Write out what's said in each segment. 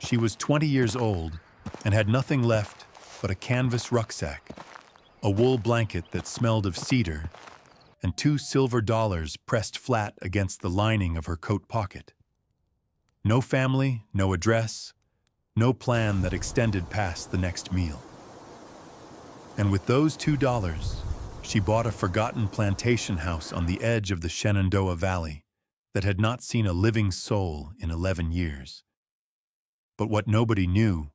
She was 20 years old and had nothing left but a canvas rucksack, a wool blanket that smelled of cedar, and $2 silver pressed flat against the lining of her coat pocket. No family, no address, no plan that extended past the next meal. And with those $2, she bought a forgotten plantation house on the edge of the Shenandoah Valley that had not seen a living soul in 11 years. But what nobody knew,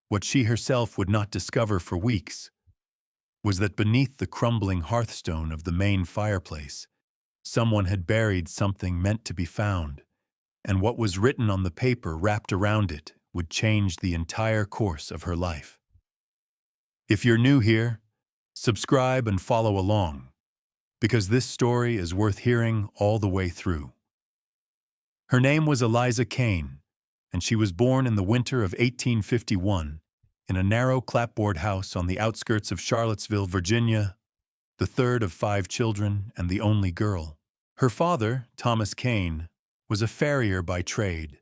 what she herself would not discover for weeks, was that beneath the crumbling hearthstone of the main fireplace, someone had buried something meant to be found, and what was written on the paper wrapped around it would change the entire course of her life. If you're new here, subscribe and follow along, because this story is worth hearing all the way through. Her name was Eliza Kane, and she was born in the winter of 1851 in a narrow clapboard house on the outskirts of Charlottesville, Virginia, the third of 5 children and the only girl. Her father, Thomas Kane, was a farrier by trade,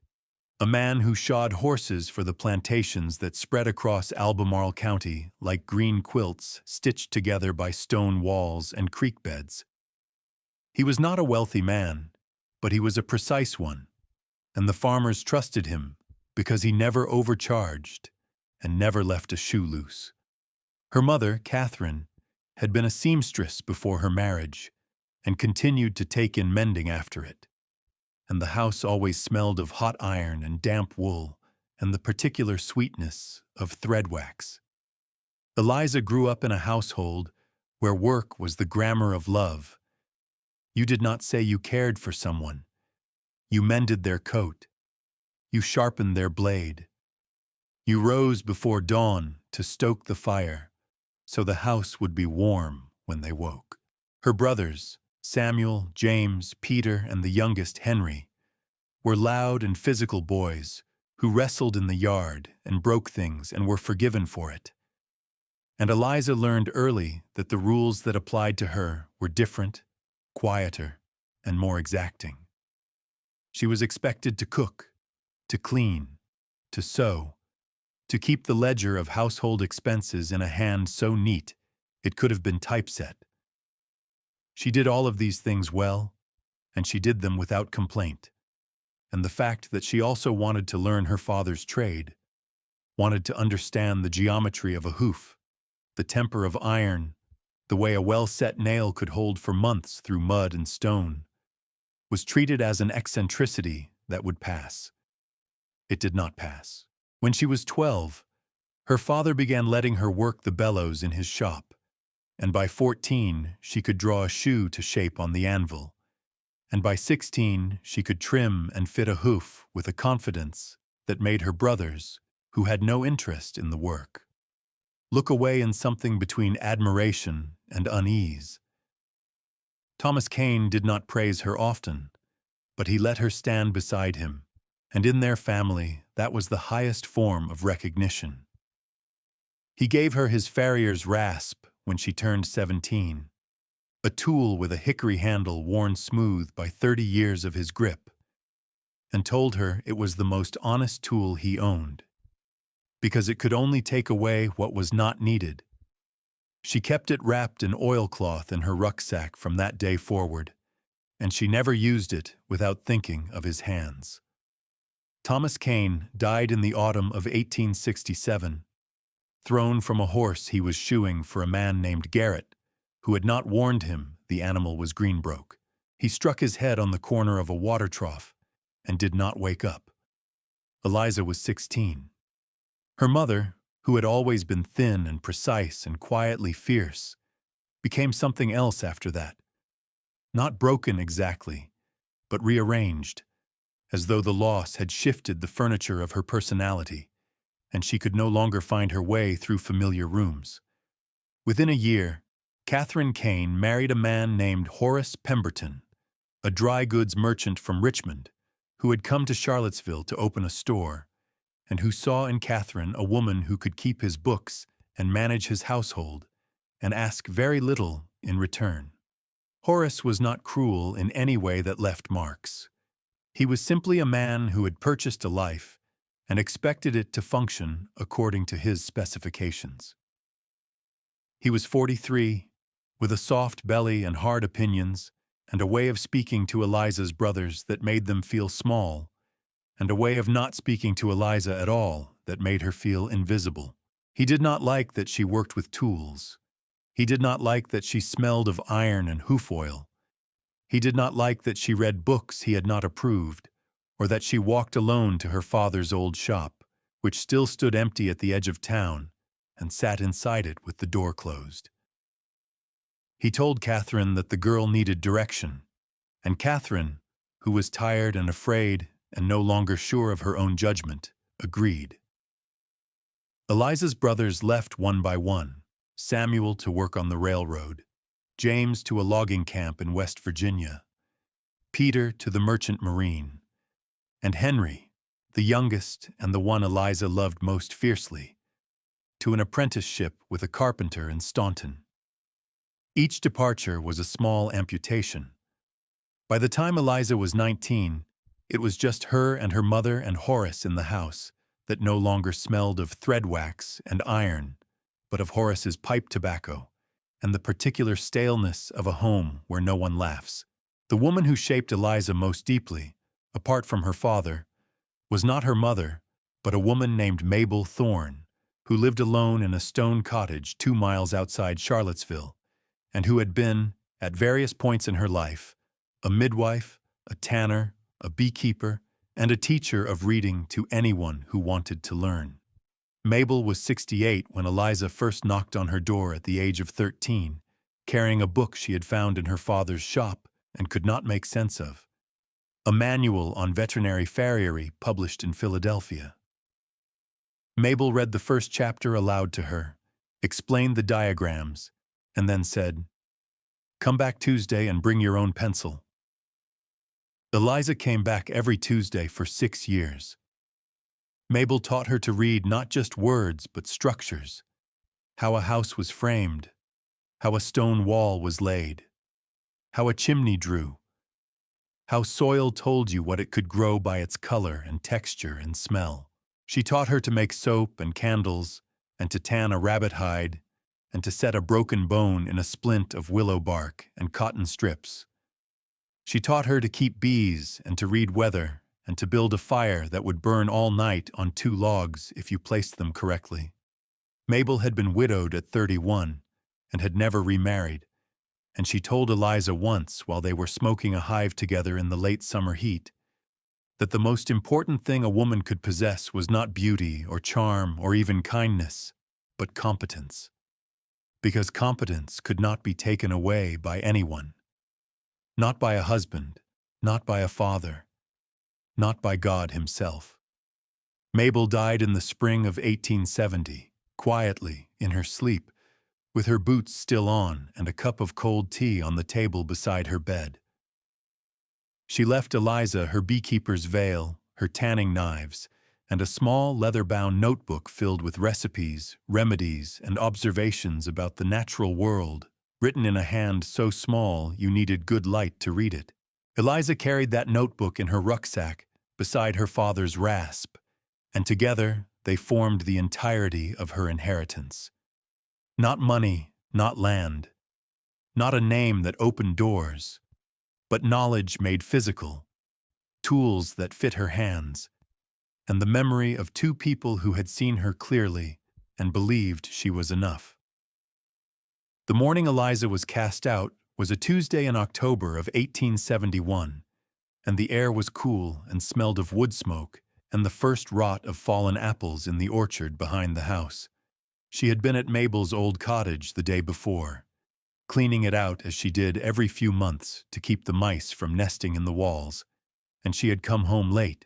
a man who shod horses for the plantations that spread across Albemarle County like green quilts stitched together by stone walls and creek beds. He was not a wealthy man, but he was a precise one, and the farmers trusted him because he never overcharged and never left a shoe loose. Her mother, Catherine, had been a seamstress before her marriage and continued to take in mending after it. And the house always smelled of hot iron and damp wool and the particular sweetness of thread wax. Eliza grew up in a household where work was the grammar of love. You did not say you cared for someone. You mended their coat. You sharpened their blade. You rose before dawn to stoke the fire so the house would be warm when they woke. Her brothers, Samuel, James, Peter, and the youngest, Henry, were loud and physical boys who wrestled in the yard and broke things and were forgiven for it. And Eliza learned early that the rules that applied to her were different, quieter, and more exacting. She was expected to cook, to clean, to sew, to keep the ledger of household expenses in a hand so neat it could have been typeset. She did all of these things well, and she did them without complaint. And the fact that she also wanted to learn her father's trade, wanted to understand the geometry of a hoof, the temper of iron, the way a well-set nail could hold for months through mud and stone, was treated as an eccentricity that would pass. It did not pass. When she was 12, her father began letting her work the bellows in his shop, and by 14 she could draw a shoe to shape on the anvil, and by 16 she could trim and fit a hoof with a confidence that made her brothers, who had no interest in the work, look away in something between admiration and unease. Thomas Kane did not praise her often, but he let her stand beside him, and in their family that was the highest form of recognition. He gave her his farrier's rasp when she turned 17, a tool with a hickory handle worn smooth by 30 years of his grip, and told her it was the most honest tool he owned, because it could only take away what was not needed. She kept it wrapped in oilcloth in her rucksack from that day forward, and she never used it without thinking of his hands. Thomas Kane died in the autumn of 1867, thrown from a horse he was shoeing for a man named Garrett, who had not warned him the animal was greenbroke. He struck his head on the corner of a water trough and did not wake up. Eliza was 16. Her mother, who had always been thin and precise and quietly fierce, became something else after that. Not broken exactly, but rearranged, as though the loss had shifted the furniture of her personality, and she could no longer find her way through familiar rooms. Within a year, Catherine Kane married a man named Horace Pemberton, a dry goods merchant from Richmond, who had come to Charlottesville to open a store, and who saw in Catherine a woman who could keep his books and manage his household, and ask very little in return. Horace was not cruel in any way that left marks. He was simply a man who had purchased a life and expected it to function according to his specifications. He was 43, with a soft belly and hard opinions, and a way of speaking to Eliza's brothers that made them feel small, and a way of not speaking to Eliza at all that made her feel invisible. He did not like that she worked with tools. He did not like that she smelled of iron and hoof oil. He did not like that she read books he had not approved, or that she walked alone to her father's old shop, which still stood empty at the edge of town, and sat inside it with the door closed. He told Catherine that the girl needed direction, and Catherine, who was tired and afraid and no longer sure of her own judgment, agreed. Eliza's brothers left one by one, Samuel to work on the railroad, James to a logging camp in West Virginia, Peter to the merchant marine, and Henry, the youngest and the one Eliza loved most fiercely, to an apprenticeship with a carpenter in Staunton. Each departure was a small amputation. By the time Eliza was 19, it was just her and her mother and Horace in the house that no longer smelled of thread wax and iron, but of Horace's pipe tobacco and the particular staleness of a home where no one laughs. The woman who shaped Eliza most deeply, apart from her father, was not her mother, but a woman named Mabel Thorne, who lived alone in a stone cottage 2 miles outside Charlottesville, and who had been, at various points in her life, a midwife, a tanner, a beekeeper, and a teacher of reading to anyone who wanted to learn. Mabel was 68 when Eliza first knocked on her door at the age of 13, carrying a book she had found in her father's shop and could not make sense of, a manual on veterinary farriery published in Philadelphia. Mabel read the first chapter aloud to her, explained the diagrams, and then said, "Come back Tuesday and bring your own pencil." Eliza came back every Tuesday for 6 years. Mabel taught her to read not just words but structures, how a house was framed, how a stone wall was laid, how a chimney drew, how soil told you what it could grow by its color and texture and smell. She taught her to make soap and candles, and to tan a rabbit hide, and to set a broken bone in a splint of willow bark and cotton strips. She taught her to keep bees and to read weather and to build a fire that would burn all night on 2 logs if you placed them correctly. Mabel had been widowed at 31 and had never remarried, and she told Eliza once while they were smoking a hive together in the late summer heat that the most important thing a woman could possess was not beauty or charm or even kindness, but competence. Because competence could not be taken away by anyone. Not by a husband, not by a father, not by God himself. Mabel died in the spring of 1870, quietly, in her sleep, with her boots still on and a cup of cold tea on the table beside her bed. She left Eliza her beekeeper's veil, her tanning knives, and a small leather-bound notebook filled with recipes, remedies, and observations about the natural world, written in a hand so small you needed good light to read it. Eliza carried that notebook in her rucksack beside her father's rasp, and together they formed the entirety of her inheritance. Not money, not land, not a name that opened doors, but knowledge made physical, tools that fit her hands, and the memory of 2 people who had seen her clearly and believed she was enough. The morning Eliza was cast out was a Tuesday in October of 1871, and the air was cool and smelled of wood smoke and the first rot of fallen apples in the orchard behind the house. She had been at Mabel's old cottage the day before, cleaning it out as she did every few months to keep the mice from nesting in the walls, and she had come home late,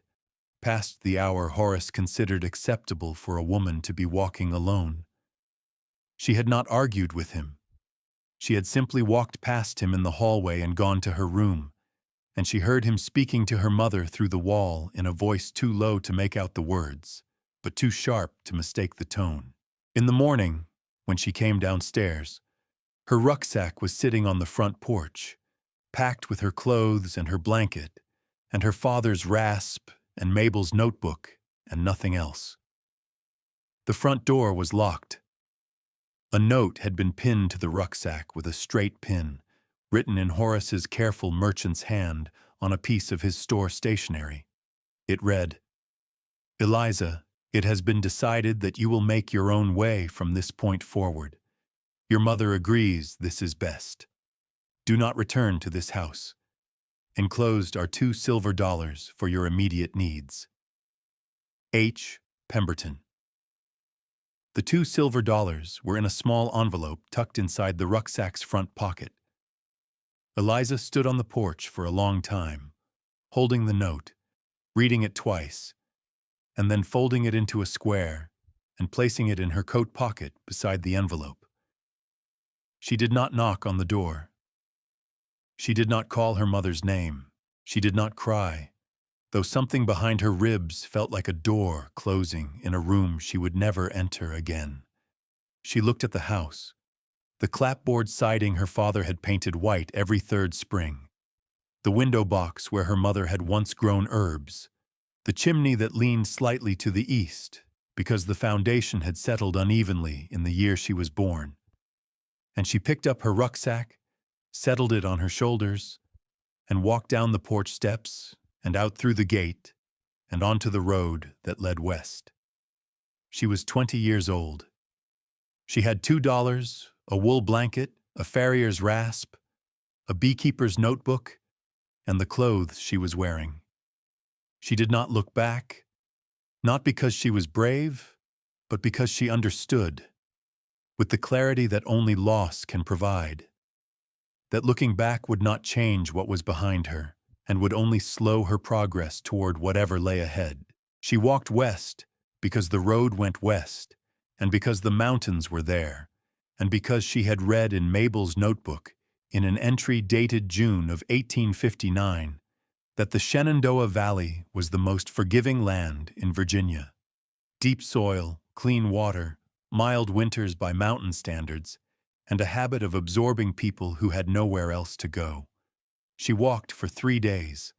past the hour Horace considered acceptable for a woman to be walking alone. She had not argued with him. She had simply walked past him in the hallway and gone to her room, and she heard him speaking to her mother through the wall in a voice too low to make out the words, but too sharp to mistake the tone. In the morning, when she came downstairs, her rucksack was sitting on the front porch, packed with her clothes and her blanket, and her father's rasp and Mabel's notebook and nothing else. The front door was locked. A note had been pinned to the rucksack with a straight pin, written in Horace's careful merchant's hand on a piece of his store stationery. It read, "Eliza, it has been decided that you will make your own way from this point forward. Your mother agrees this is best. Do not return to this house. Enclosed are $2 for your immediate needs. H. Pemberton." The $2 were in a small envelope tucked inside the rucksack's front pocket. Eliza stood on the porch for a long time, holding the note, reading it twice, and then folding it into a square and placing it in her coat pocket beside the envelope. She did not knock on the door. She did not call her mother's name. She did not cry, though something behind her ribs felt like a door closing in a room she would never enter again. She looked at the house, the clapboard siding her father had painted white every third spring, the window box where her mother had once grown herbs, the chimney that leaned slightly to the east because the foundation had settled unevenly in the year she was born. And she picked up her rucksack, settled it on her shoulders, and walked down the porch steps and out through the gate and onto the road that led west. She was 20 years old. She had $2, a wool blanket, a farrier's rasp, a beekeeper's notebook, and the clothes she was wearing. She did not look back, not because she was brave, but because she understood, with the clarity that only loss can provide, that looking back would not change what was behind her and would only slow her progress toward whatever lay ahead. She walked west because the road went west, and because the mountains were there, and because she had read in Mabel's notebook, in an entry dated June of 1859, that the Shenandoah Valley was the most forgiving land in Virginia. Deep soil, clean water, mild winters by mountain standards, and a habit of absorbing people who had nowhere else to go. She walked for 3 days.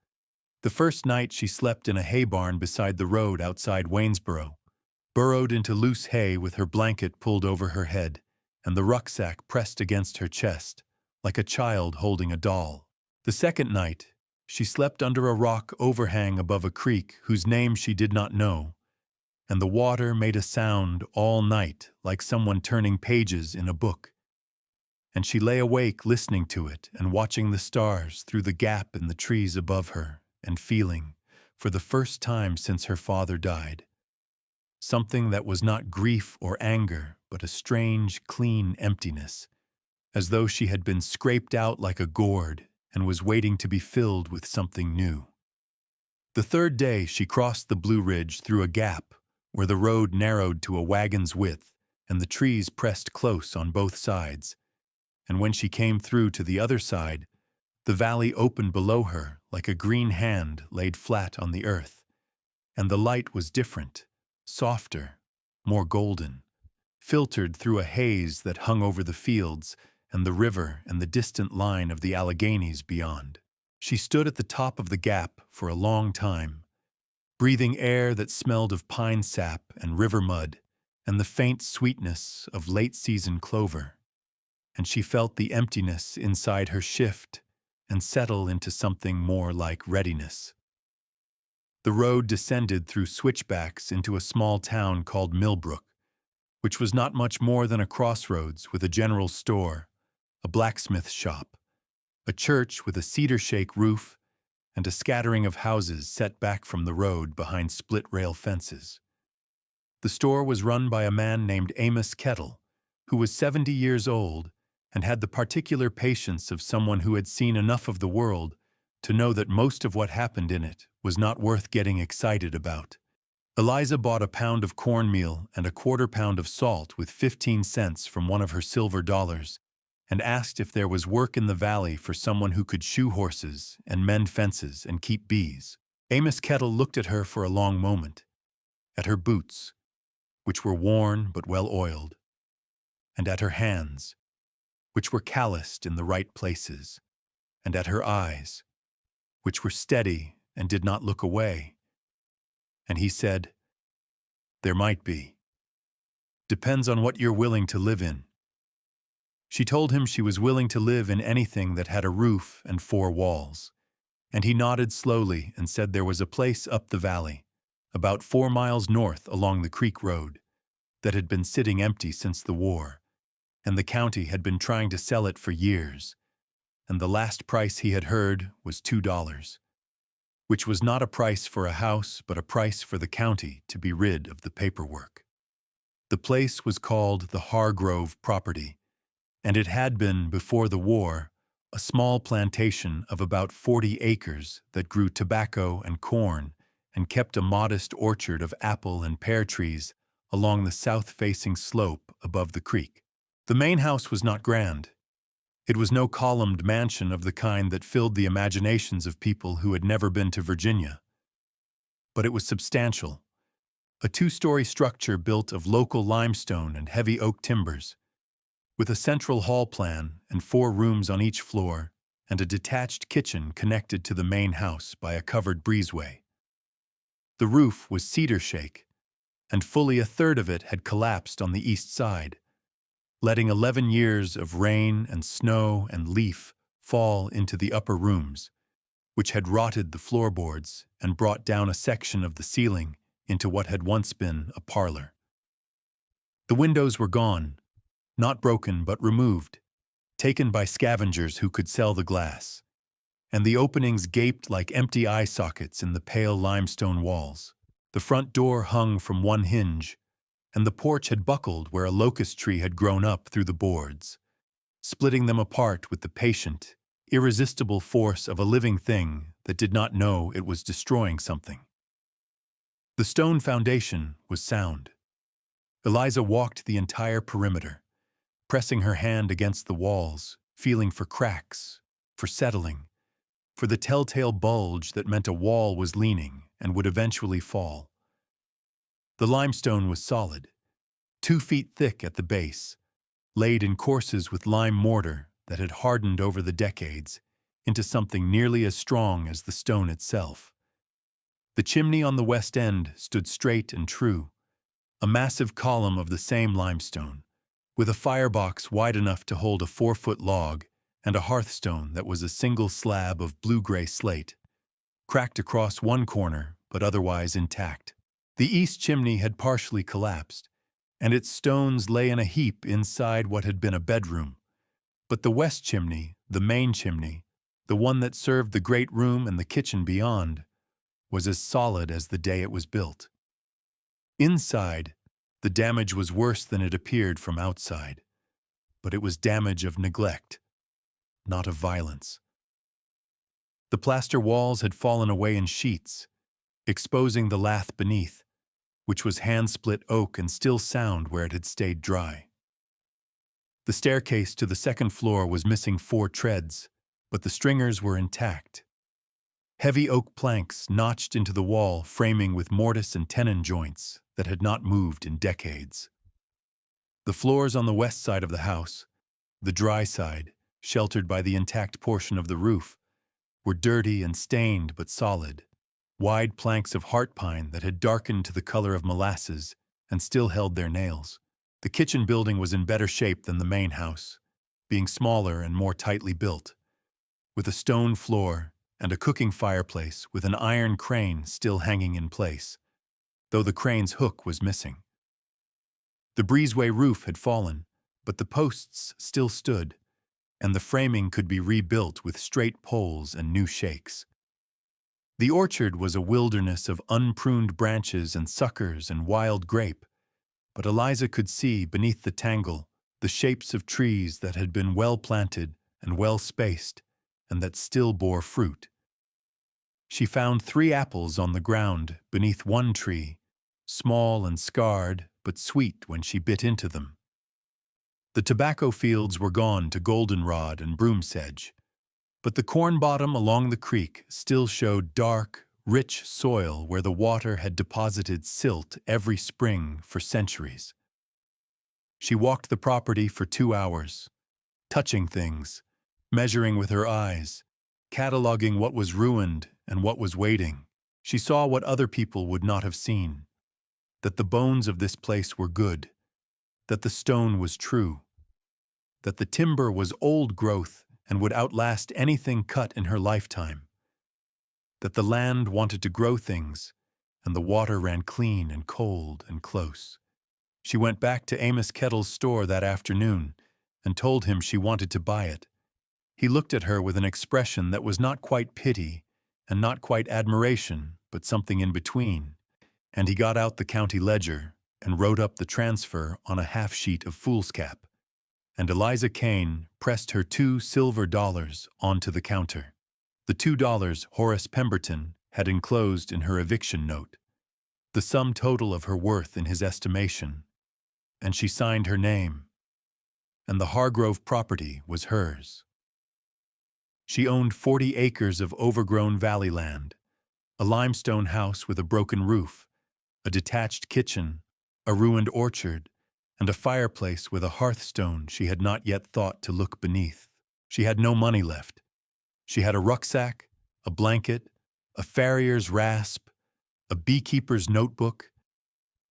The first night she slept in a hay barn beside the road outside Waynesboro, burrowed into loose hay with her blanket pulled over her head and the rucksack pressed against her chest, like a child holding a doll. The second night, she slept under a rock overhang above a creek whose name she did not know, and the water made a sound all night like someone turning pages in a book. And she lay awake listening to it and watching the stars through the gap in the trees above her and feeling, for the first time since her father died, something that was not grief or anger, but a strange, clean emptiness, as though she had been scraped out like a gourd and was waiting to be filled with something new. The third day she crossed the Blue Ridge through a gap where the road narrowed to a wagon's width and the trees pressed close on both sides, and when she came through to the other side, the valley opened below her like a green hand laid flat on the earth, and the light was different, softer, more golden, filtered through a haze that hung over the fields and the river and the distant line of the Alleghenies beyond. She stood at the top of the gap for a long time, breathing air that smelled of pine sap and river mud and the faint sweetness of late-season clover, and she felt the emptiness inside her shift and settle into something more like readiness. The road descended through switchbacks into a small town called Millbrook, which was not much more than a crossroads with a general store, a blacksmith shop, a church with a cedar-shake roof, and a scattering of houses set back from the road behind split-rail fences. The store was run by a man named Amos Kettle, who was 70 years old and had the particular patience of someone who had seen enough of the world to know that most of what happened in it was not worth getting excited about. Eliza bought a pound of cornmeal and a quarter-pound of salt with 15 cents from one of her silver dollars and asked if there was work in the valley for someone who could shoe horses and mend fences and keep bees. Amos Kettle looked at her for a long moment, at her boots, which were worn but well-oiled, and at her hands, which were calloused in the right places, and at her eyes, which were steady and did not look away. And he said, There might be. Depends on what you're willing to live in. She told him she was willing to live in anything that had a roof and four walls, and he nodded slowly and said there was a place up the valley, about 4 miles north along the creek road, that had been sitting empty since the war, and the county had been trying to sell it for years, and the last price he had heard was $2, which was not a price for a house but a price for the county to be rid of the paperwork. The place was called the Hargrove property, and it had been, before the war, a small plantation of about 40 acres that grew tobacco and corn and kept a modest orchard of apple and pear trees along the south-facing slope above the creek. The main house was not grand. It was no columned mansion of the kind that filled the imaginations of people who had never been to Virginia. But it was substantial, a 2-story structure built of local limestone and heavy oak timbers, with a central hall plan and 4 rooms on each floor and a detached kitchen connected to the main house by a covered breezeway. The roof was cedar shake, and fully a third of it had collapsed on the east side, letting 11 years of rain and snow and leaf fall into the upper rooms, which had rotted the floorboards and brought down a section of the ceiling into what had once been a parlor. The windows were gone, not broken but removed, taken by scavengers who could sell the glass, and the openings gaped like empty eye sockets in the pale limestone walls. The front door hung from one hinge, and the porch had buckled where a locust tree had grown up through the boards, splitting them apart with the patient, irresistible force of a living thing that did not know it was destroying something. The stone foundation was sound. Eliza walked the entire perimeter, pressing her hand against the walls, feeling for cracks, for settling, for the telltale bulge that meant a wall was leaning and would eventually fall. The limestone was solid, 2 feet thick at the base, laid in courses with lime mortar that had hardened over the decades into something nearly as strong as the stone itself. The chimney on the west end stood straight and true, a massive column of the same limestone, with a firebox wide enough to hold a 4-foot log and a hearthstone that was a single slab of blue-gray slate, cracked across one corner but otherwise intact. The east chimney had partially collapsed, and its stones lay in a heap inside what had been a bedroom. But the west chimney, the main chimney, the one that served the great room and the kitchen beyond, was as solid as the day it was built. Inside, the damage was worse than it appeared from outside, but it was damage of neglect, not of violence. The plaster walls had fallen away in sheets, exposing the lath beneath, which was hand-split oak and still sound where it had stayed dry. The staircase to the second floor was missing 4 treads, but the stringers were intact. Heavy oak planks notched into the wall, framing with mortise and tenon joints that had not moved in decades. The floors on the west side of the house, the dry side, sheltered by the intact portion of the roof, were dirty and stained but solid, wide planks of heart pine that had darkened to the color of molasses and still held their nails. The kitchen building was in better shape than the main house, being smaller and more tightly built, with a stone floor and a cooking fireplace with an iron crane still hanging in place, though the crane's hook was missing. The breezeway roof had fallen, but the posts still stood, and the framing could be rebuilt with straight poles and new shakes. The orchard was a wilderness of unpruned branches and suckers and wild grape, but Eliza could see beneath the tangle the shapes of trees that had been well planted and well spaced, and that still bore fruit. She found 3 apples on the ground beneath one tree, small and scarred, but sweet when she bit into them. The tobacco fields were gone to goldenrod and broom sedge, but the corn bottom along the creek still showed dark, rich soil where the water had deposited silt every spring for centuries. She walked the property for 2 hours, touching things, measuring with her eyes, cataloging what was ruined and what was waiting. She saw what other people would not have seen. that the bones of this place were good, that the stone was true, that the timber was old growth and would outlast anything cut in her lifetime, that the land wanted to grow things, and the water ran clean and cold and close. She went back to Amos Kettle's store that afternoon and told him she wanted to buy it. He looked at her with an expression that was not quite pity and not quite admiration, but something in between, and he got out the county ledger and wrote up the transfer on a half-sheet of foolscap, and Eliza Kane pressed her $2 onto the counter. The $2 Horace Pemberton had enclosed in her eviction note, the sum total of her worth in his estimation, and she signed her name, and the Hargrove property was hers. She owned 40 acres of overgrown valley land, a limestone house with a broken roof, a detached kitchen, a ruined orchard, and a fireplace with a hearthstone she had not yet thought to look beneath. She had no money left. She had a rucksack, a blanket, a farrier's rasp, a beekeeper's notebook,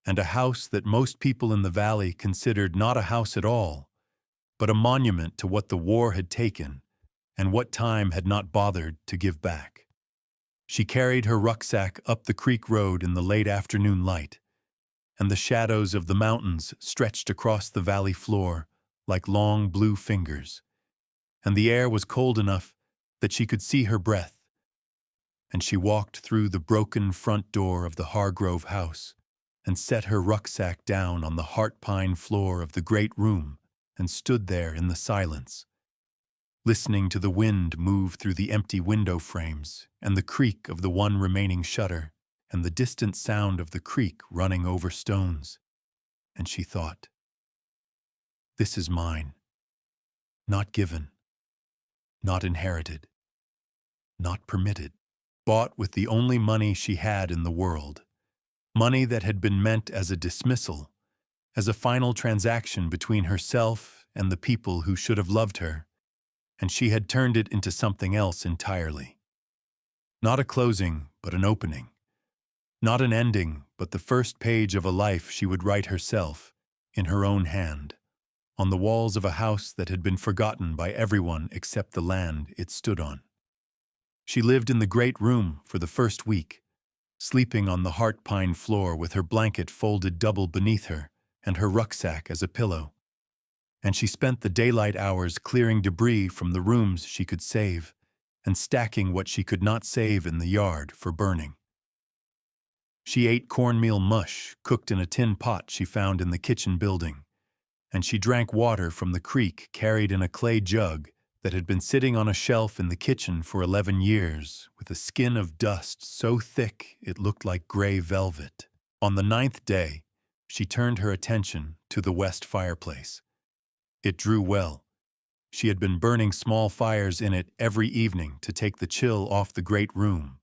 and a house that most people in the valley considered not a house at all, but a monument to what the war had taken and what time had not bothered to give back. She carried her rucksack up the creek road in the late afternoon light, and the shadows of the mountains stretched across the valley floor like long blue fingers, and the air was cold enough that she could see her breath, and she walked through the broken front door of the Hargrove house and set her rucksack down on the heart pine floor of the great room and stood there in the silence, listening to the wind move through the empty window frames and the creak of the one remaining shutter and the distant sound of the creek running over stones. And she thought, "This is mine, not given, not inherited, not permitted, bought with the only money she had in the world, money that had been meant as a dismissal, as a final transaction between herself and the people who should have loved her, and she had turned it into something else entirely. Not a closing, but an opening. Not an ending, but the first page of a life she would write herself, in her own hand, on the walls of a house that had been forgotten by everyone except the land it stood on. She lived in the great room for the first week, sleeping on the heart pine floor with her blanket folded double beneath her and her rucksack as a pillow. And she spent the daylight hours clearing debris from the rooms she could save and stacking what she could not save in the yard for burning. She ate cornmeal mush cooked in a tin pot she found in the kitchen building, and she drank water from the creek carried in a clay jug that had been sitting on a shelf in the kitchen for 11 years, with a skin of dust so thick it looked like gray velvet. On the 9th day, she turned her attention to the west fireplace. It drew well. She had been burning small fires in it every evening to take the chill off the great room,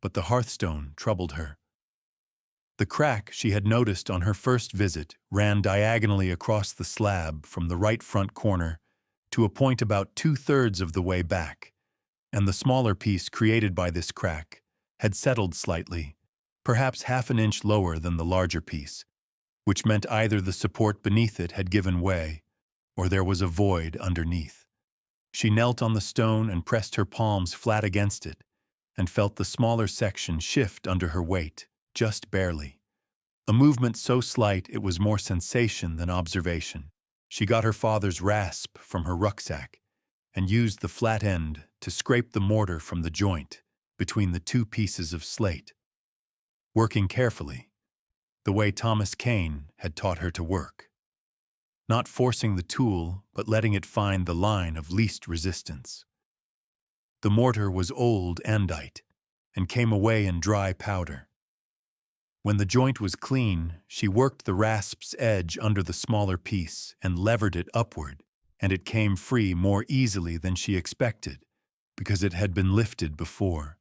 but the hearthstone troubled her. The crack she had noticed on her first visit ran diagonally across the slab from the right front corner to a point about 2/3 of the way back, and the smaller piece created by this crack had settled slightly, perhaps half an inch lower than the larger piece, which meant either the support beneath it had given way, or there was a void underneath. She knelt on the stone and pressed her palms flat against it, and felt the smaller section shift under her weight, just barely. A movement so slight it was more sensation than observation. She got her father's rasp from her rucksack and used the flat end to scrape the mortar from the joint between the two pieces of slate, working carefully, the way Thomas Kane had taught her to work. Not forcing the tool, but letting it find the line of least resistance. The mortar was old andite and came away in dry powder. When the joint was clean, she worked the rasp's edge under the smaller piece and levered it upward, and it came free more easily than she expected, because it had been lifted before.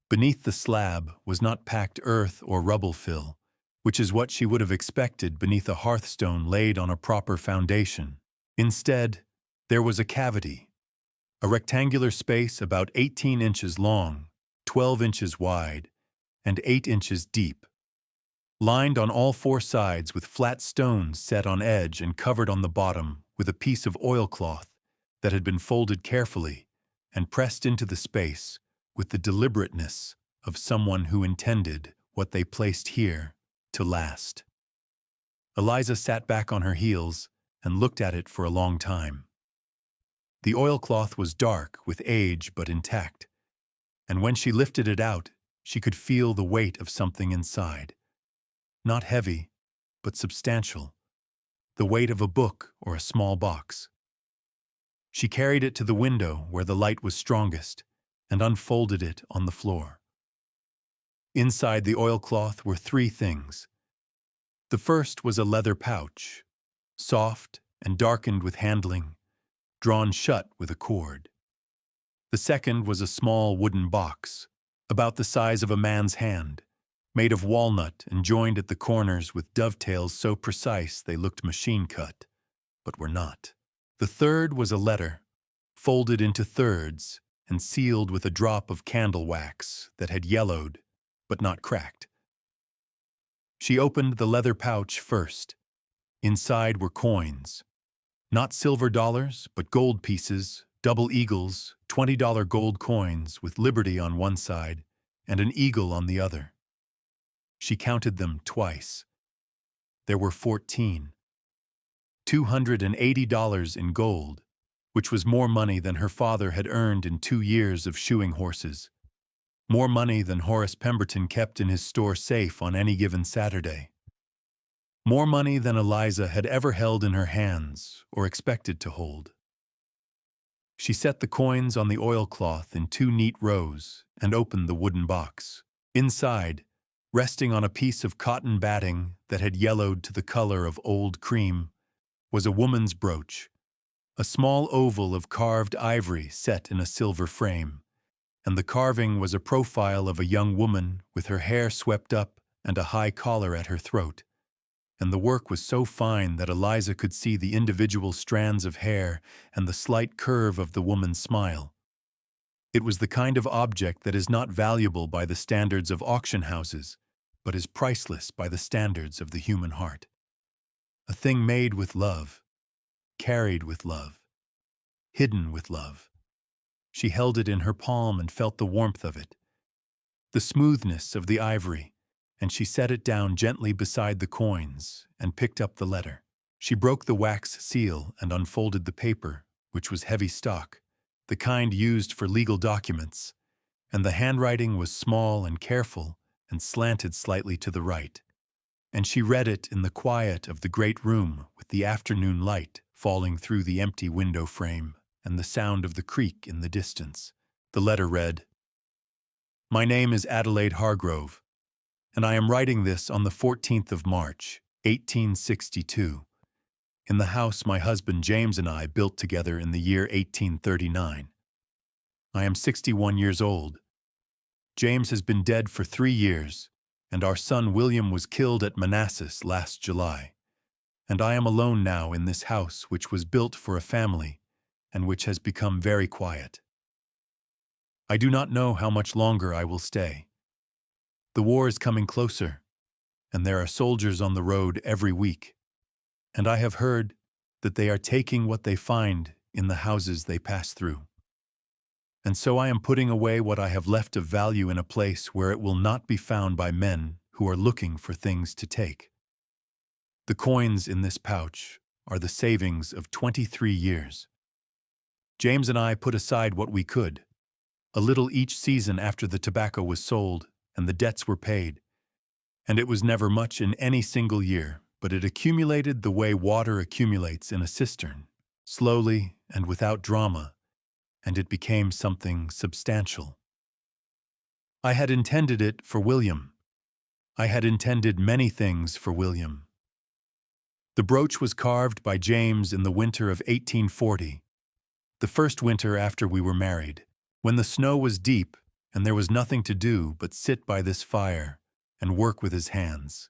Beneath the slab was not packed earth or rubble fill, which is what she would have expected beneath a hearthstone laid on a proper foundation. Instead, there was a cavity, a rectangular space about 18 inches long, 12 inches wide, and 8 inches deep, lined on all four sides with flat stones set on edge and covered on the bottom with a piece of oilcloth that had been folded carefully and pressed into the space with the deliberateness of someone who intended what they placed here to last. Eliza sat back on her heels and looked at it for a long time. The oilcloth was dark with age but intact, and when she lifted it out, she could feel the weight of something inside. Not heavy, but substantial, the weight of a book or a small box. She carried it to the window where the light was strongest and unfolded it on the floor. Inside the oilcloth were three things. The first was a leather pouch, soft and darkened with handling, drawn shut with a cord. The second was a small wooden box, about the size of a man's hand, made of walnut and joined at the corners with dovetails so precise they looked machine-cut, but were not. The third was a letter, folded into thirds and sealed with a drop of candle wax that had yellowed, but not cracked. She opened the leather pouch first. Inside were coins. Not silver dollars, but gold pieces, double eagles, $20 gold coins with Liberty on one side and an eagle on the other. She counted them twice. There were 14. $280 in gold, which was more money than her father had earned in 2 years of shoeing horses. More money than Horace Pemberton kept in his store safe on any given Saturday. More money than Eliza had ever held in her hands or expected to hold. She set the coins on the oilcloth in 2 neat rows and opened the wooden box. Inside, resting on a piece of cotton batting that had yellowed to the color of old cream, was a woman's brooch, a small oval of carved ivory set in a silver frame, and the carving was a profile of a young woman with her hair swept up and a high collar at her throat, and the work was so fine that Eliza could see the individual strands of hair and the slight curve of the woman's smile. It was the kind of object that is not valuable by the standards of auction houses, but is priceless by the standards of the human heart. A thing made with love, carried with love, hidden with love. She held it in her palm and felt the warmth of it, the smoothness of the ivory, and she set it down gently beside the coins and picked up the letter. She broke the wax seal and unfolded the paper, which was heavy stock, the kind used for legal documents, and the handwriting was small and careful and slanted slightly to the right. And she read it in the quiet of the great room with the afternoon light falling through the empty window frame and the sound of the creek in the distance. The letter read, "My name is Adelaide Hargrove, and I am writing this on the 14th of March, 1862, in the house my husband James and I built together in the year 1839. I am 61 years old. James has been dead for 3 years, and our son William was killed at Manassas last July, and I am alone now in this house which was built for a family and which has become very quiet. I do not know how much longer I will stay. The war is coming closer, and there are soldiers on the road every week, and I have heard that they are taking what they find in the houses they pass through. And so I am putting away what I have left of value in a place where it will not be found by men who are looking for things to take. The coins in this pouch are the savings of 23 years. James and I put aside what we could, a little each season after the tobacco was sold and the debts were paid, and it was never much in any single year, but it accumulated the way water accumulates in a cistern, slowly and without drama, and it became something substantial. I had intended it for William. I had intended many things for William. The brooch was carved by James in the winter of 1840, the first winter after we were married, when the snow was deep and there was nothing to do but sit by this fire and work with his hands.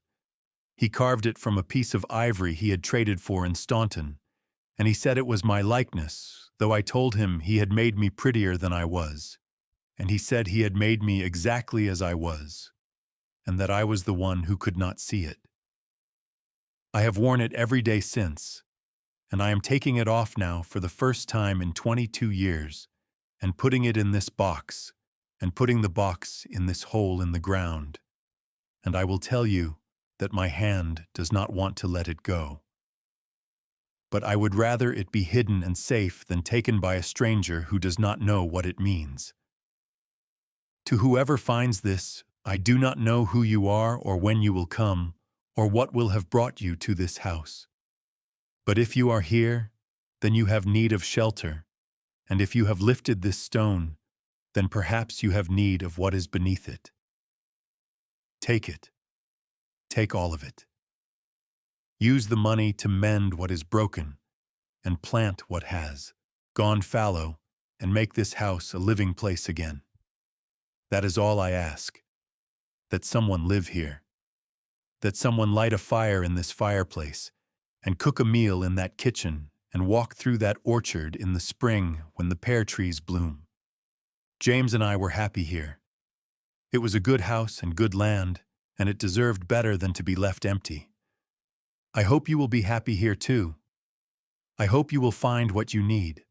He carved it from a piece of ivory he had traded for in Staunton, and he said it was my likeness, though I told him he had made me prettier than I was, and he said he had made me exactly as I was. and that I was the one who could not see it. I have worn it every day since, and I am taking it off now for the first time in 22 years, and putting it in this box, and putting the box in this hole in the ground. And I will tell you that my hand does not want to let it go. But I would rather it be hidden and safe than taken by a stranger who does not know what it means. To whoever finds this, I do not know who you are or when you will come, or what will have brought you to this house. But if you are here, then you have need of shelter, and if you have lifted this stone, then perhaps you have need of what is beneath it. Take it. Take all of it. Use the money to mend what is broken, and plant what has gone fallow, and make this house a living place again. That is all I ask. That someone live here. That someone light a fire in this fireplace, and cook a meal in that kitchen, and walk through that orchard in the spring when the pear trees bloom. James and I were happy here. It was a good house and good land, and it deserved better than to be left empty. I hope you will be happy here too. I hope you will find what you need.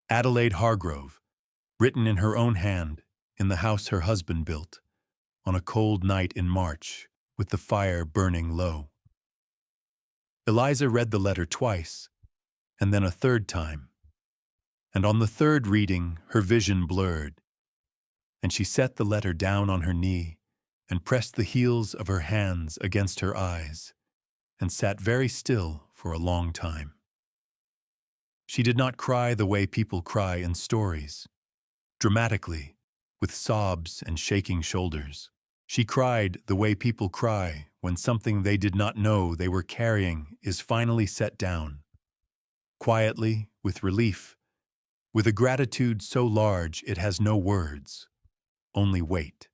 Adelaide Hargrove, written in her own hand, in the house her husband built, on a cold night in March, with the fire burning low. Eliza read the letter twice, and then a third time. And on the third reading, her vision blurred, and she set the letter down on her knee and pressed the heels of her hands against her eyes and sat very still for a long time. She did not cry the way people cry in stories, dramatically, with sobs and shaking shoulders. She cried the way people cry when something they did not know they were carrying is finally set down. Quietly, with relief, with a gratitude so large it has no words, only weight.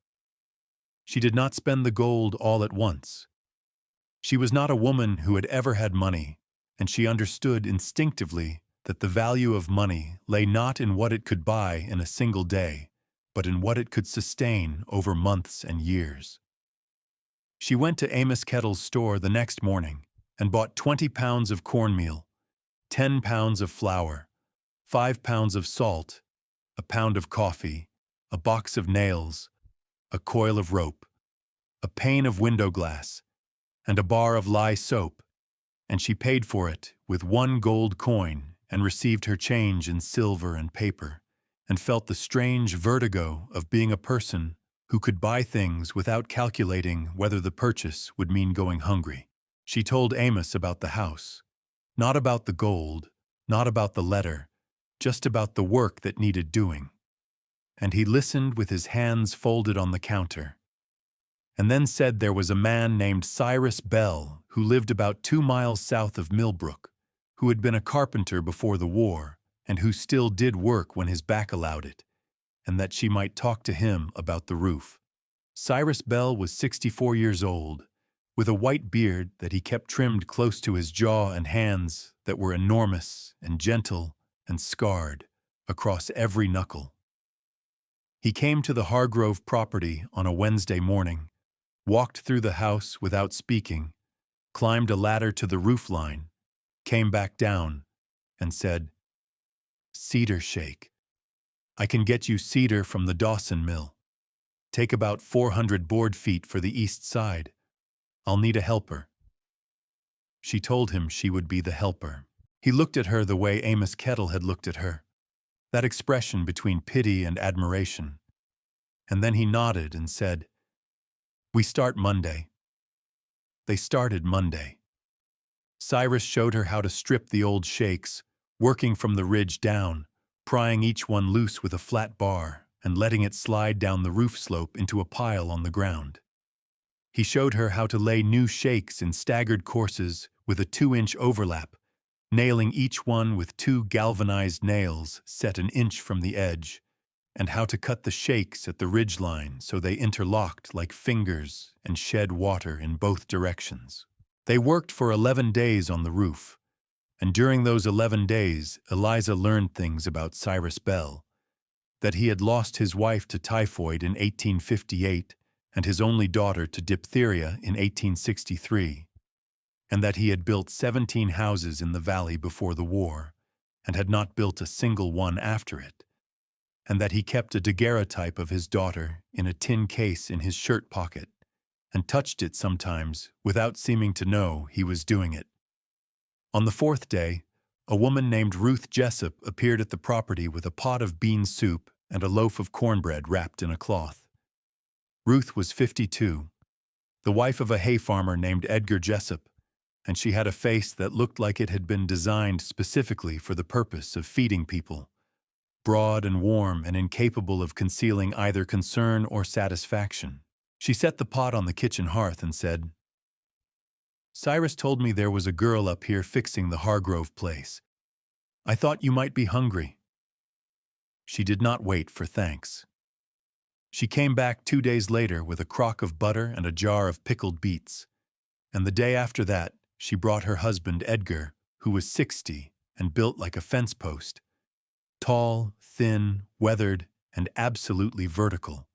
She did not spend the gold all at once. She was not a woman who had ever had money, and she understood instinctively that the value of money lay not in what it could buy in a single day, but in what it could sustain over months and years. She went to Amos Kettle's store the next morning and bought 20 pounds of cornmeal, 10 pounds of flour, 5 pounds of salt, a pound of coffee, a box of nails, a coil of rope, a pane of window glass, and a bar of lye soap, and she paid for it with 1 gold coin and received her change in silver and paper, and felt the strange vertigo of being a person who could buy things without calculating whether the purchase would mean going hungry. She told Amos about the house, not about the gold, not about the letter, just about the work that needed doing. And he listened with his hands folded on the counter, and then said there was a man named Cyrus Bell who lived about 2 miles south of Millbrook, who had been a carpenter before the war, and who still did work when his back allowed it, and that she might talk to him about the roof. Cyrus Bell was 64 years old, with a white beard that he kept trimmed close to his jaw and hands that were enormous and gentle and scarred across every knuckle. He came to the Hargrove property on a Wednesday morning, walked through the house without speaking, climbed a ladder to the roof line, came back down, and said, "Cedar shake. I can get you cedar from the Dawson mill. Take about 400 board feet for the east side. I'll need a helper." She told him she would be the helper. He looked at her the way Amos Kettle had looked at her, that expression between pity and admiration. And then he nodded and said, "We start Monday." They started Monday. Cyrus showed her how to strip the old shakes, working from the ridge down, prying each one loose with a flat bar and letting it slide down the roof slope into a pile on the ground. He showed her how to lay new shakes in staggered courses with a 2-inch overlap, nailing each one with 2 galvanized nails set an inch from the edge, and how to cut the shakes at the ridge line so they interlocked like fingers and shed water in both directions. They worked for 11 days on the roof, and during those 11 days, Eliza learned things about Cyrus Bell, that he had lost his wife to typhoid in 1858 and his only daughter to diphtheria in 1863, and that he had built 17 houses in the valley before the war, and had not built a single one after it, and that he kept a daguerreotype of his daughter in a tin case in his shirt pocket, and touched it sometimes without seeming to know he was doing it. On the fourth day, a woman named Ruth Jessup appeared at the property with a pot of bean soup and a loaf of cornbread wrapped in a cloth. Ruth was 52, the wife of a hay farmer named Edgar Jessup, and she had a face that looked like it had been designed specifically for the purpose of feeding people, broad and warm and incapable of concealing either concern or satisfaction. She set the pot on the kitchen hearth and said, "Cyrus told me there was a girl up here fixing the Hargrove place. I thought you might be hungry." She did not wait for thanks. She came back 2 days later with a crock of butter and a jar of pickled beets, and the day after that she brought her husband Edgar, who was 60 and built like a fence post, tall, thin, weathered, and absolutely vertical.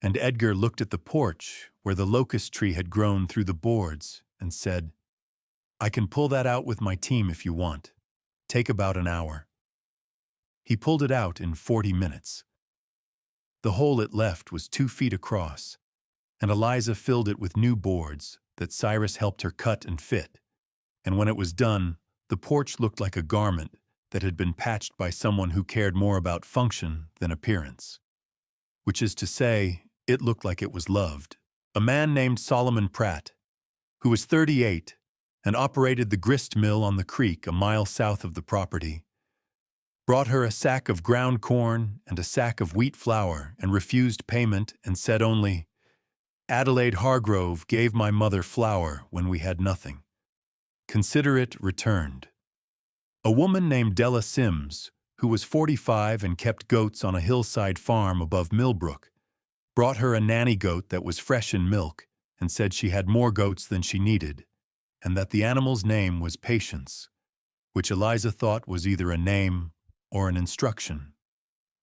And Edgar looked at the porch where the locust tree had grown through the boards and said, "I can pull that out with my team if you want. Take about an hour." He pulled it out in 40 minutes. The hole it left was 2 feet across, and Eliza filled it with new boards that Cyrus helped her cut and fit. And when it was done, the porch looked like a garment that had been patched by someone who cared more about function than appearance. Which is to say, it looked like it was loved. A man named Solomon Pratt, who was 38 and operated the grist mill on the creek a mile south of the property, brought her a sack of ground corn and a sack of wheat flour and refused payment and said only, "Adelaide Hargrove gave my mother flour when we had nothing. Consider it returned." A woman named Della Sims, who was 45 and kept goats on a hillside farm above Millbrook, brought her a nanny goat that was fresh in milk and said she had more goats than she needed, and that the animal's name was Patience, which Eliza thought was either a name or an instruction.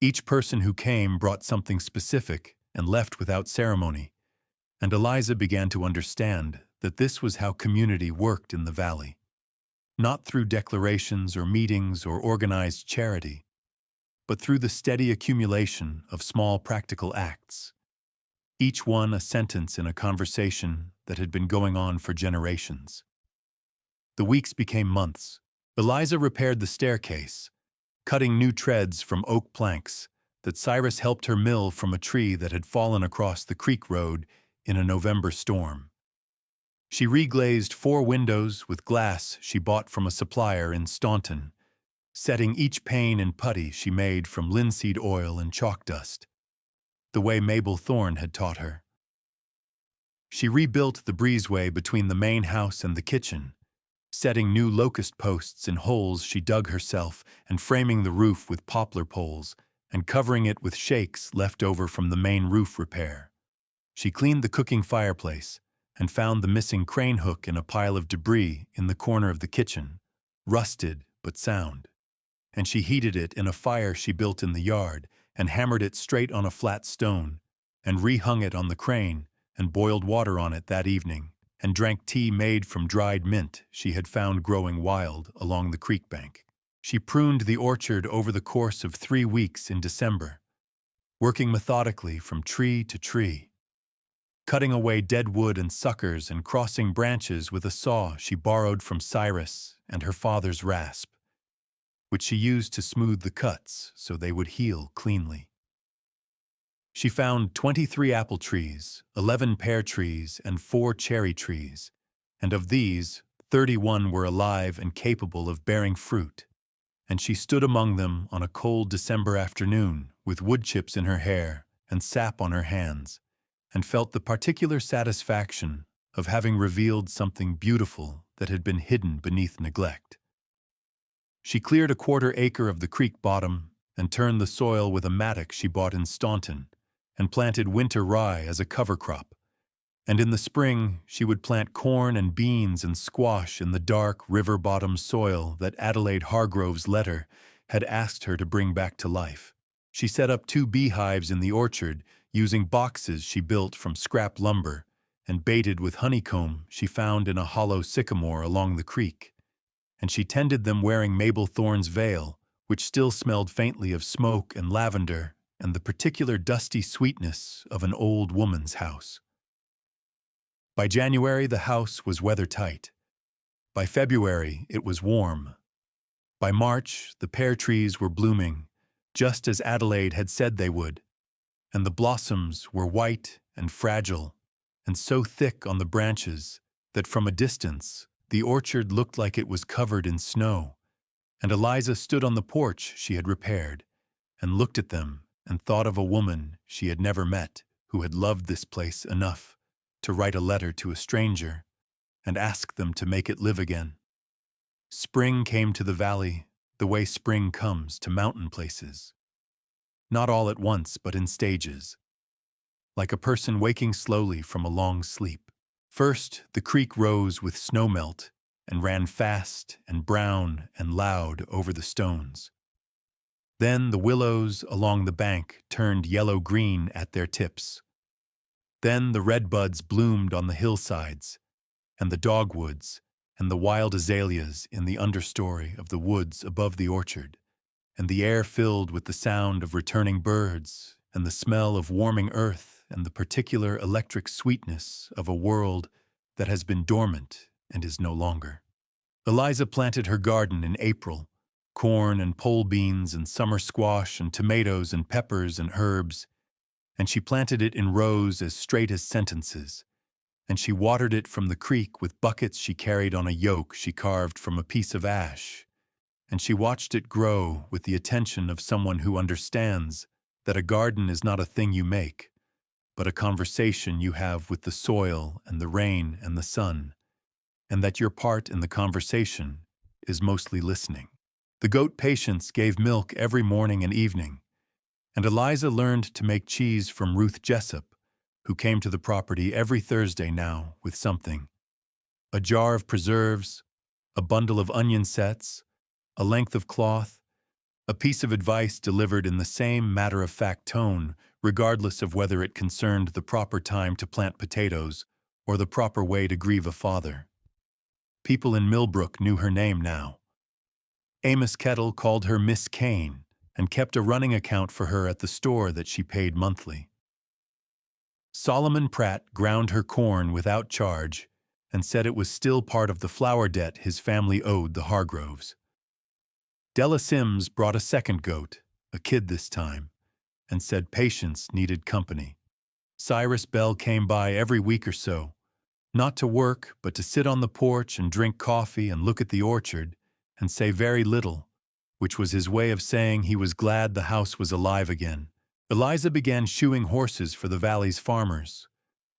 Each person who came brought something specific and left without ceremony, and Eliza began to understand that this was how community worked in the valley. Not through declarations or meetings or organized charity, but through the steady accumulation of small practical acts, each one a sentence in a conversation that had been going on for generations. The weeks became months. Eliza repaired the staircase, cutting new treads from oak planks that Cyrus helped her mill from a tree that had fallen across the creek road in a November storm. She reglazed 4 windows with glass she bought from a supplier in Staunton, setting each pane in putty she made from linseed oil and chalk dust, the way Mabel Thorne had taught her. She rebuilt the breezeway between the main house and the kitchen, setting new locust posts in holes she dug herself and framing the roof with poplar poles and covering it with shakes left over from the main roof repair. She cleaned the cooking fireplace and found the missing crane hook in a pile of debris in the corner of the kitchen, rusted but sound. And she heated it in a fire she built in the yard and hammered it straight on a flat stone and rehung it on the crane and boiled water on it that evening and drank tea made from dried mint she had found growing wild along the creek bank. She pruned the orchard over the course of 3 weeks in December, working methodically from tree to tree, cutting away dead wood and suckers and crossing branches with a saw she borrowed from Cyrus and her father's rasp, which she used to smooth the cuts so they would heal cleanly. She found 23 apple trees, 11 pear trees, and 4 cherry trees, and of these, 31 were alive and capable of bearing fruit, and she stood among them on a cold December afternoon with wood chips in her hair and sap on her hands, and felt the particular satisfaction of having revealed something beautiful that had been hidden beneath neglect. She cleared a 1/4 acre of the creek bottom and turned the soil with a mattock she bought in Staunton, and planted winter rye as a cover crop. And in the spring, she would plant corn and beans and squash in the dark river-bottom soil that Adelaide Hargrove's letter had asked her to bring back to life. She set up 2 beehives in the orchard using boxes she built from scrap lumber and baited with honeycomb she found in a hollow sycamore along the creek, and she tended them wearing Mabel Thorne's veil, which still smelled faintly of smoke and lavender and the particular dusty sweetness of an old woman's house. By January, the house was weather-tight. By February, it was warm. By March, the pear trees were blooming, just as Adelaide had said they would, and the blossoms were white and fragile and so thick on the branches that from a distance the orchard looked like it was covered in snow, and Eliza stood on the porch she had repaired and looked at them and thought of a woman she had never met who had loved this place enough to write a letter to a stranger and ask them to make it live again. Spring came to the valley the way spring comes to mountain places. Not all at once, but in stages, like a person waking slowly from a long sleep. First, the creek rose with snowmelt and ran fast and brown and loud over the stones. Then the willows along the bank turned yellow-green at their tips. Then the redbuds bloomed on the hillsides, and the dogwoods and the wild azaleas in the understory of the woods above the orchard, and the air filled with the sound of returning birds and the smell of warming earth and the particular electric sweetness of a world that has been dormant and is no longer. Eliza planted her garden in April, corn and pole beans and summer squash and tomatoes and peppers and herbs, and she planted it in rows as straight as sentences, and she watered it from the creek with buckets she carried on a yoke she carved from a piece of ash, and she watched it grow with the attention of someone who understands that a garden is not a thing you make, but a conversation you have with the soil and the rain and the sun, and that your part in the conversation is mostly listening. The goat Patience gave milk every morning and evening, and Eliza learned to make cheese from Ruth Jessup, who came to the property every Thursday now with something: a jar of preserves, a bundle of onion sets, a length of cloth, a piece of advice delivered in the same matter-of-fact tone, regardless of whether it concerned the proper time to plant potatoes or the proper way to grieve a father. People in Millbrook knew her name now. Amos Kettle called her Miss Kane and kept a running account for her at the store that she paid monthly. Solomon Pratt ground her corn without charge and said it was still part of the flour debt his family owed the Hargroves. Della Sims brought a second goat, a kid this time, and said Patience needed company. Cyrus Bell came by every week or so, not to work, but to sit on the porch and drink coffee and look at the orchard and say very little, which was his way of saying he was glad the house was alive again. Eliza began shoeing horses for the valley's farmers,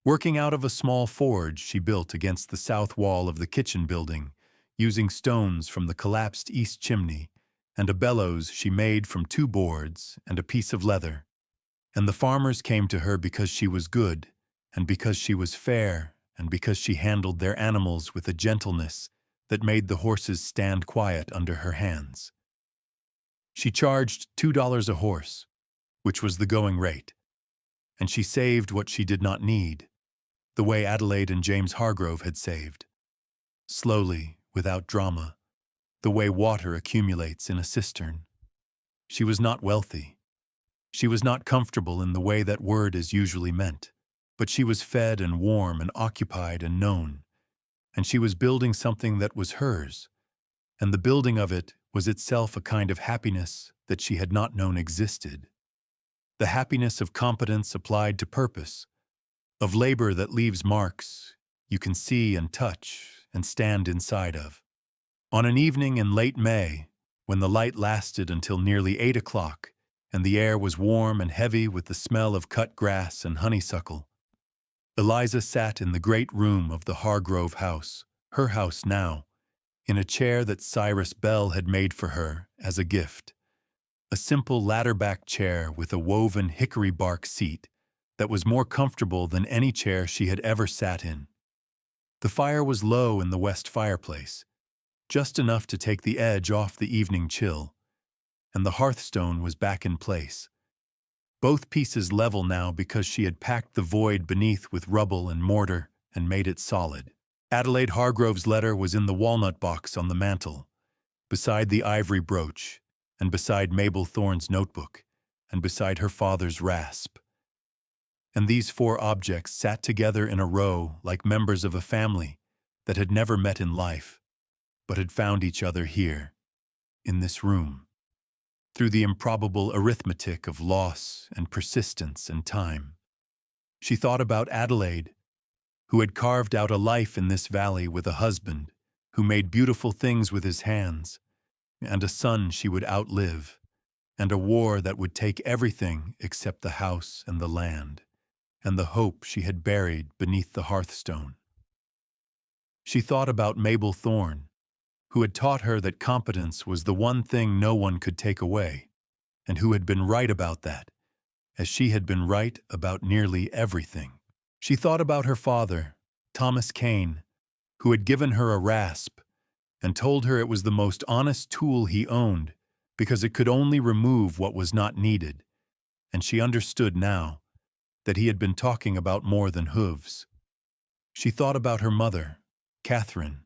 working out of a small forge she built against the south wall of the kitchen building, using stones from the collapsed east chimney and a bellows she made from 2 boards and a piece of leather. And the farmers came to her because she was good, and because she was fair, and because she handled their animals with a gentleness that made the horses stand quiet under her hands. She charged $2 a horse, which was the going rate, and she saved what she did not need, the way Adelaide and James Hargrove had saved. Slowly, without drama, the way water accumulates in a cistern. She was not wealthy. She was not comfortable in the way that word is usually meant, but she was fed and warm and occupied and known, and she was building something that was hers, and the building of it was itself a kind of happiness that she had not known existed. The happiness of competence applied to purpose, of labor that leaves marks you can see and touch and stand inside of. On an evening in late May, when the light lasted until nearly 8 o'clock and the air was warm and heavy with the smell of cut grass and honeysuckle, Eliza sat in the great room of the Hargrove house, her house now, in a chair that Cyrus Bell had made for her as a gift, a simple ladder-back chair with a woven hickory bark seat that was more comfortable than any chair she had ever sat in. The fire was low in the west fireplace, just enough to take the edge off the evening chill, and the hearthstone was back in place. both pieces level now because she had packed the void beneath with rubble and mortar and made it solid. Adelaide Hargrove's letter was in the walnut box on the mantel, beside the ivory brooch, and beside Mabel Thorne's notebook, and beside her father's rasp. And these four objects sat together in a row like members of a family that had never met in life, but had found each other here, in this room, through the improbable arithmetic of loss and persistence and time. She thought about Adelaide, who had carved out a life in this valley with a husband who made beautiful things with his hands, and a son she would outlive, and a war that would take everything except the house and the land, and the hope she had buried beneath the hearthstone. She thought about Mabel Thorne, who had taught her that competence was the one thing no one could take away, and who had been right about that, as she had been right about nearly everything. She thought about her father, Thomas Kane, who had given her a rasp and told her it was the most honest tool he owned because it could only remove what was not needed, and she understood now that he had been talking about more than hooves. She thought about her mother, Catherine,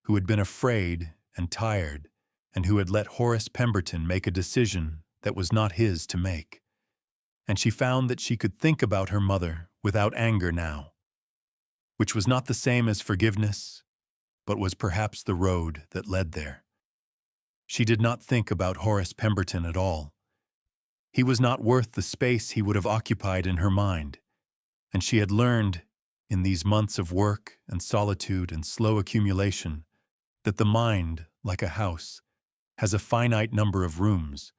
who had been afraid and tired, and who had let Horace Pemberton make a decision that was not his to make. And she found that she could think about her mother without anger now, which was not the same as forgiveness, but was perhaps the road that led there. She did not think about Horace Pemberton at all. He was not worth the space he would have occupied in her mind, and she had learned, in these months of work and solitude and slow accumulation, that the mind, like a house, has a finite number of rooms,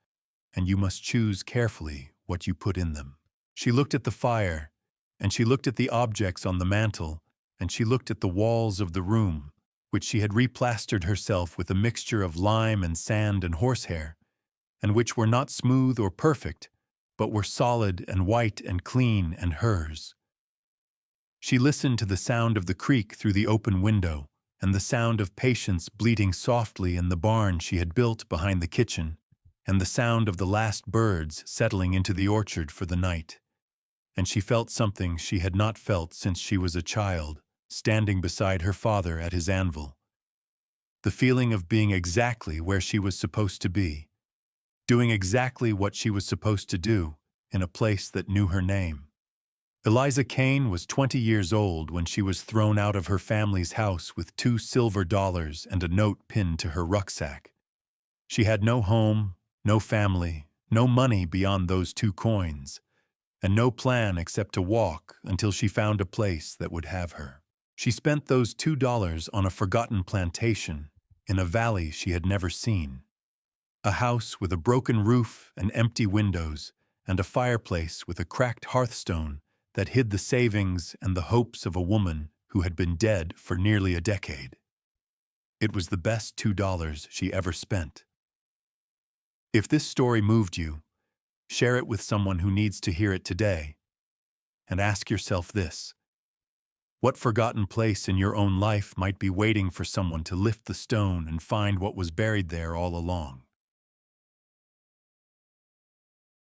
and you must choose carefully what you put in them. She looked at the fire, and she looked at the objects on the mantel, and she looked at the walls of the room, which she had replastered herself with a mixture of lime and sand and horsehair, and which were not smooth or perfect, but were solid and white and clean and hers. She listened to the sound of the creek through the open window, and the sound of Patience bleating softly in the barn she had built behind the kitchen, and the sound of the last birds settling into the orchard for the night. And she felt something she had not felt since she was a child, standing beside her father at his anvil. The feeling of being exactly where she was supposed to be, doing exactly what she was supposed to do in a place that knew her name. Eliza Kane was 20 years old when she was thrown out of her family's house with $2 silver and a note pinned to her rucksack. She had no home, no family, no money beyond those 2 coins, and no plan except to walk until she found a place that would have her. She spent those $2 on a forgotten plantation in a valley she had never seen. A house with a broken roof and empty windows, and a fireplace with a cracked hearthstone that hid the savings and the hopes of a woman who had been dead for nearly a decade. It was the best $2 she ever spent. If this story moved you, share it with someone who needs to hear it today, and ask yourself this: what forgotten place in your own life might be waiting for someone to lift the stone and find what was buried there all along?